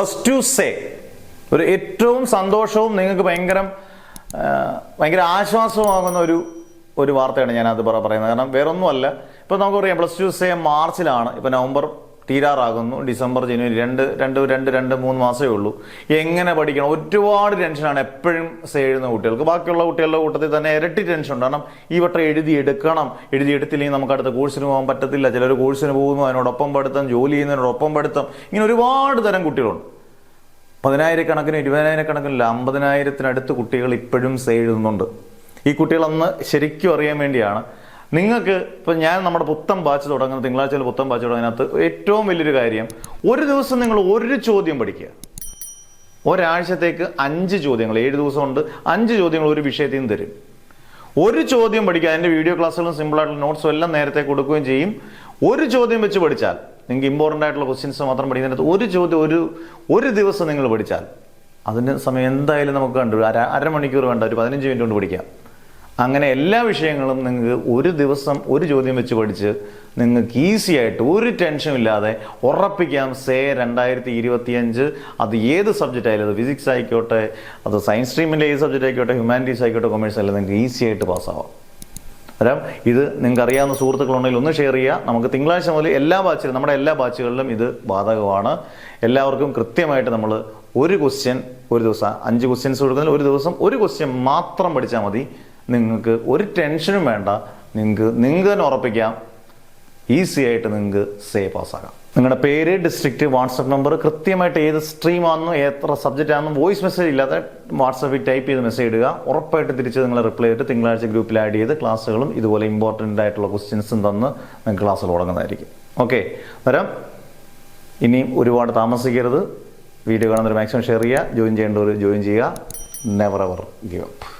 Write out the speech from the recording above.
+2 say ഒരു ഏറ്റവും സന്തോഷവും നിങ്ങൾക്ക് ഭയങ്കര ആശ്വാസമാകുന്ന ഒരു വാർത്തയാണ് ഞാനത് പറയുന്നത്. കാരണം വേറൊന്നുമല്ല, ഇപ്പോൾ നമുക്ക് പറയാം +2 സേ മാർച്ചിലാണ്, ഇപ്പോൾ നവംബർ തീരാറാകുന്നു, ഡിസംബർ ജനുവരി രണ്ട് മൂന്ന് മാസമേ ഉള്ളൂ. എങ്ങനെ പഠിക്കണം? ഒരുപാട് ടെൻഷനാണ് എപ്പോഴും സേ എഴുതുന്ന കുട്ടികൾക്ക്. ബാക്കിയുള്ള കുട്ടികളുടെ കൂട്ടത്തിൽ തന്നെ ഇരട്ടി ടെൻഷൻ ഉണ്ട്. കാരണം ഈ വട്ടം എഴുതിയെടുത്തില്ലെങ്കിൽ നമുക്ക് അടുത്ത കോഴ്സിന് പോകാൻ പറ്റത്തില്ല. ചിലർ കോഴ്സിന് പോകുന്നു, അതിനോടൊപ്പം പഠിത്തം, ജോലി ചെയ്യുന്നതിനോടൊപ്പം പഠിത്തം, ഇങ്ങനെ ഒരുപാട് തരം കുട്ടികളുണ്ട്. 10,000-കണക്കിന് 20,000-കണക്കിന് 50,000-ത്തിനടുത്ത് കുട്ടികൾ ഇപ്പോഴും സേ എഴുതുന്നുണ്ട്. ഈ കുട്ടികളന്ന് ശരിക്കും അറിയാൻ വേണ്ടിയാണ്. നിങ്ങൾക്ക് ഇപ്പം ഞാൻ നമ്മുടെ പുത്തൻ ബാച്ച് തുടങ്ങുന്ന തിങ്കളാഴ്ചയിൽ പുത്തൻ ബാച്ച് തുടങ്ങുന്നതിനകത്ത് ഏറ്റവും വലിയൊരു കാര്യം, ഒരു ദിവസം നിങ്ങൾ ഒരു ചോദ്യം പഠിക്കുക. ഒരാഴ്ചത്തേക്ക് 5 ചോദ്യങ്ങൾ, 7 ദിവസമുണ്ട്, 5 ചോദ്യങ്ങൾ ഒരു വിഷയത്തിൽ നിന്ന് തരും. ഒരു ചോദ്യം പഠിക്കുക. അതിൻ്റെ വീഡിയോ ക്ലാസ്സുകളും സിമ്പിളായിട്ടുള്ള നോട്ട്സും എല്ലാം നേരത്തെ കൊടുക്കുകയും ചെയ്യും. ഒരു ചോദ്യം വെച്ച് പഠിച്ചാൽ, നിങ്ങൾക്ക് ഇമ്പോർട്ടൻ്റ് ആയിട്ടുള്ള ക്വസ്റ്റ്യൻസ് മാത്രം പഠിക്കുന്നതിനകത്ത് ഒരു ചോദ്യം ഒരു ദിവസം നിങ്ങൾ പഠിച്ചാൽ അതിൻ്റെ സമയം എന്തായാലും നമുക്ക് കണ്ടു അരമണിക്കൂർ വേണ്ട, ഒരു 15 മിനിറ്റ് കൊണ്ട് പഠിക്കാം. അങ്ങനെ എല്ലാ വിഷയങ്ങളും നിങ്ങൾക്ക് ഒരു ദിവസം ഒരു ചോദ്യം വെച്ച് പഠിച്ച് നിങ്ങൾക്ക് ഈസി ആയിട്ട് ഒരു ടെൻഷനും ഇല്ലാതെ ഉറപ്പിക്കാം സേ 2025. അത് ഏത് സബ്ജക്റ്റ് ആയാലും, അത് ഫിസിക്സ് ആയിക്കോട്ടെ, അത് സയൻസ് സ്ട്രീമിൻ്റെ ഏത് സബ്ജക്റ്റ് ആയിക്കോട്ടെ, ഹ്യൂമാനിറ്റീസ് ആയിക്കോട്ടെ, കൊമേഴ്സ് ആയാലും നിങ്ങൾക്ക് ഈസി ആയിട്ട് പാസ്സാവാം. അന്നേരം ഇത് നിങ്ങൾക്ക് അറിയാവുന്ന സുഹൃത്തുക്കളുണ്ടെങ്കിൽ ഒന്ന് ഷെയർ ചെയ്യുക. നമുക്ക് തിങ്കളാഴ്ച മുതൽ നമ്മുടെ എല്ലാ ബാച്ചുകളിലും ഇത് ബാധകമാണ്. എല്ലാവർക്കും കൃത്യമായിട്ട് നമ്മൾ ഒരു ക്വസ്റ്റ്യൻ ഒരു ദിവസം 5 ക്വസ്റ്റ്യൻസ് കൊടുക്കുന്നതിൽ ഒരു ദിവസം ഒരു ക്വസ്റ്റ്യൻ മാത്രം പഠിച്ചാൽ മതി. നിങ്ങൾക്ക് ഒരു ടെൻഷനും വേണ്ട. നിങ്ങൾക്ക് തന്നെ ഉറപ്പിക്കാം ഈസി ആയിട്ട് നിങ്ങൾക്ക് സേ പാസ്സാകാം. നിങ്ങളുടെ പേര്, ഡിസ്ട്രിക്റ്റ്, വാട്സപ്പ് നമ്പർ, കൃത്യമായിട്ട് ഏത് സ്ട്രീമാണെന്നും എത്ര സബ്ജക്റ്റ് ആണെന്നും വോയിസ് മെസ്സേജ് ഇല്ലാതെ വാട്സപ്പിൽ ടൈപ്പ് ചെയ്ത് മെസ്സേജ് ഇടുക. ഉറപ്പായിട്ട് തിരിച്ച് നിങ്ങൾ റിപ്ലൈ ചെയ്തിട്ട് തിങ്കളാഴ്ച ഗ്രൂപ്പിൽ ആഡ് ചെയ്ത് ക്ലാസ്സുകളും ഇതുപോലെ ഇമ്പോർട്ടൻ്റ് ആയിട്ടുള്ള ക്വസ്റ്റ്യൻസും തന്ന് നിങ്ങൾക്ക് ക്ലാസ്സുകൾ തുടങ്ങുന്നതായിരിക്കും. ഓക്കെ, അന്നേരം ഇനിയും ഒരുപാട് താമസിക്കരുത്. വീഡിയോ കാണുന്നവർ മാക്സിമം ഷെയർ ചെയ്യുക. ജോയിൻ ചെയ്യേണ്ടവർ ജോയിൻ ചെയ്യുക. Never ever give up.